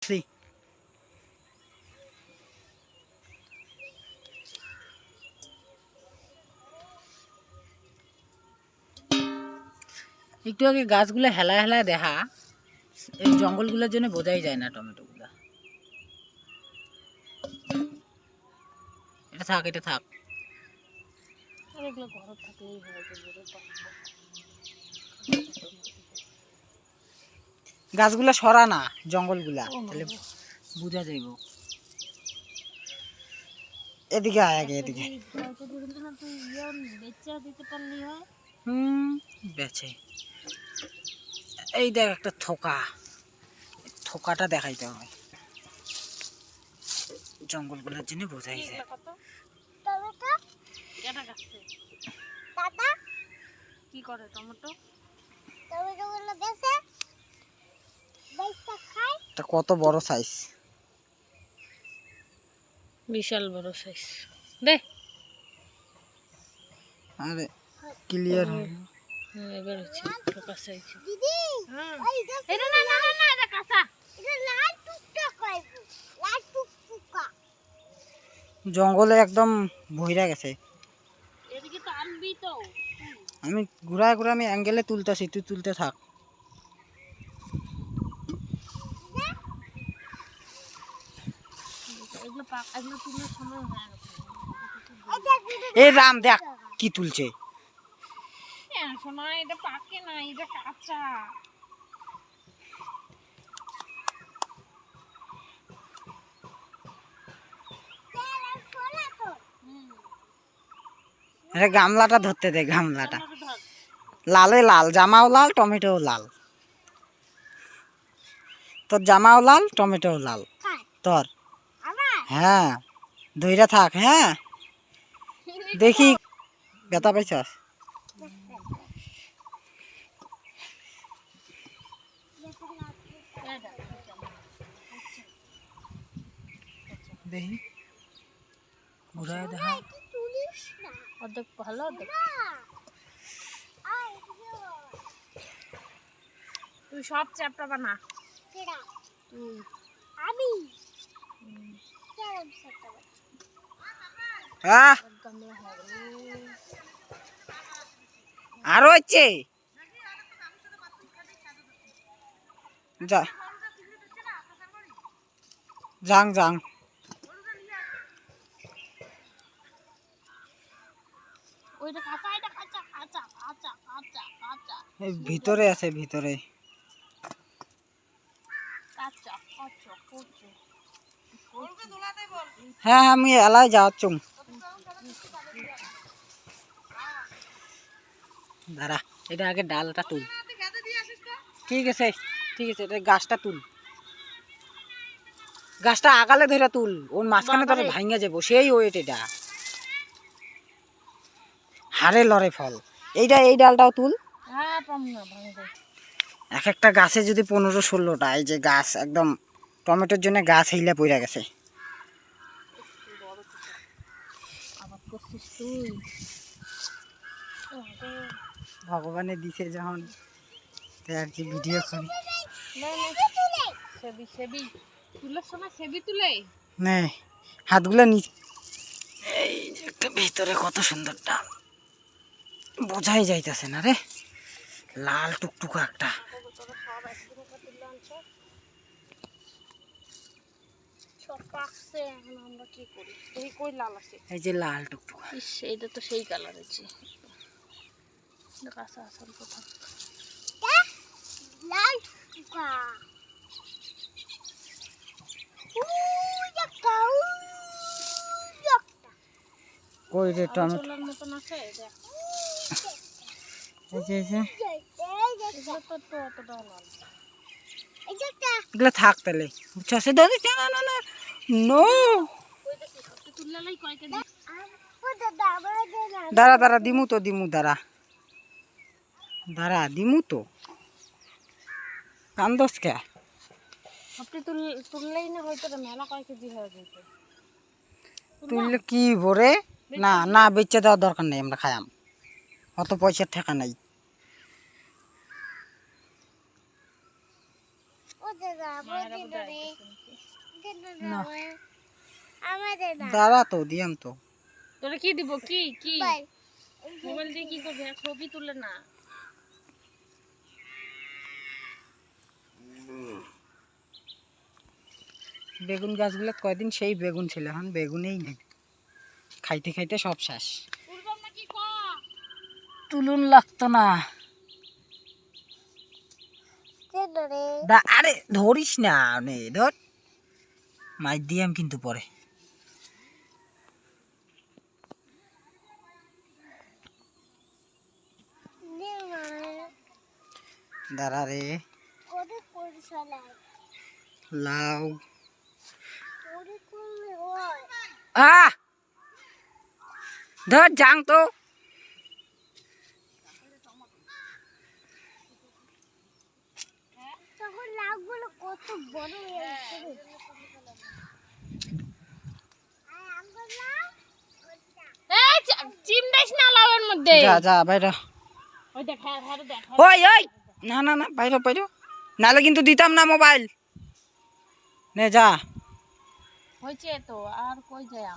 উঠছি। একটু আগে গাছগুলো হেলা হেলা দেখা, এই জঙ্গলগুলোর জন্য বোঝাই যায় না টমেটোগুলা। এটা থাক, এটা থাক। গাছগুলা সরা না, জঙ্গলগুলা, তাহলে বোঝা যাইব। এদিকে আয় আগে, এদিকে। বেচে এই দেখ একটা থোকা, থোকাটা দেখাইতে হয়। জঙ্গলগুলোর জন্য বোঝাই যায়। কি করে টমেটো? এটা কত বড় সাইজ, বিশাল বড় সাইজ। দে আরে ক্লিয়ার হয়। এবার হচ্ছে ঠোকা সাইজ। দিদি এটা না না না না, এটা কাঁচা। এটা লাল টুকটুকা, লাল টুকটুকা। জঙ্গলে একদম ভইরা গেছে। এদিকে তো আনবি তো। আমি ঘুরায় ঘুরে আমি অ্যাঙ্গেলে তুলতেছি, তুই তুলতে থাক। এগুলো তুলার সময় হয়ে গেছে। এই রাম দেখ কি তুলছে। শোনা, এটা পাকে না, এটা কাঁচা। আরে গামলাটা ধরতে দে, গামলাটা। লালে লাল, জামাও লাল, টমেটোও লাল। তোর জামাও লাল, টমেটোও লাল। তোর হ্যাঁ, ধইরা থাক। হ্যাঁ, দেখি ব্যথা পাইছস? দেখি ঘুরায় দেখা। অর্ধেক ভালো, অর্ধেক। তুই সব চ্যাপ্টা বানা। তুই আমি আরো হচ্ছে যা, যাং যাং। ওইটা কাঁচা, এটা কাঁচা, কাঁচা কাঁচা কাঁচা কাঁচা। এই ভিতরে আছে, ভিতরে। কাঁচা কাঁচা কচু। হ্যাঁ আমি এলাই যাচ্ছুম। দাঁড়া, এটা আগে ডালটা তুল। ঠিক আছে, ঠিক আছে, এটা গাছটা তুল। গাছটা আগালে ধরে তুল, ওর মাঝখানে ধরে ভাঙে যাবো, সেই ওয়েট। এটা হারে লড়ে ফল। এইটা, এই ডালটাও তুল। এক একটা গাছে যদি 15-16টা, এই যে গাছ একদম টমেটোর জন্য গাছ হেইলা পইরা গেছে। ভগবানে দিছে যখন আর কি ভিডিও করি। নে হাতগুলো নিচে। এই যে একটা ভিতরে কত সুন্দর ডাল, বোঝাই যাইতেছে না রে। লাল টুকটুকা একটা। এই যে লাল টুকটুকা। এটা তো সেই কালার হচ্ছে। কাঁচা আসল কথা। লাল টুকটুকা। কই রে টমেটো? মতন আছে দেখ। এই যে এগুলো থাক তাহলে, বুঝছস? না না না, নো। দাঁড়া দাঁড়া, দিমু তো, দিমু, দাঁড়া দাঁড়া, দিমু তো। কান্দস কে? আপনি তুললেই না হয়তো মেলা কয় কেজি হয়ে যেত। তুললে কি ভরে? না না, বেচে দেওয়ার দরকার নেই, আমরা খাইয়াম, অত পয়সার ঠেকা নাই। না আমাদের না দাঁড়া তো দিয়াম তো। তোরা কি দিব কি কি মোবাইল দিয়ে কি করবে ছবি তুলে না বেগুন গাছগুলো কয়দিন সেই বেগুন ছিল, এখন বেগুনেই নেই, খাইতে খাইতে সব শেষ। তুলবাম নাকি ক তুলুন লাগতো না। আরে ধরিস না নে, ধর মাছ দিয়াম কিন্তু পরে। দাঁড়া রে, লাউ ধর যাং তো। তখন লাউগুলো কত বড় হয়েছে এই চিমড়াইস না লাউয়ের মধ্যে যা যা বাইরে। ওই দেখ হ্যাঁ দেখ ওই ওই না না না বাইরে বাইরে, নাহলে কিন্তু দিতাম না মোবাইল। নে যা। হয়েছে তো আর কই যায়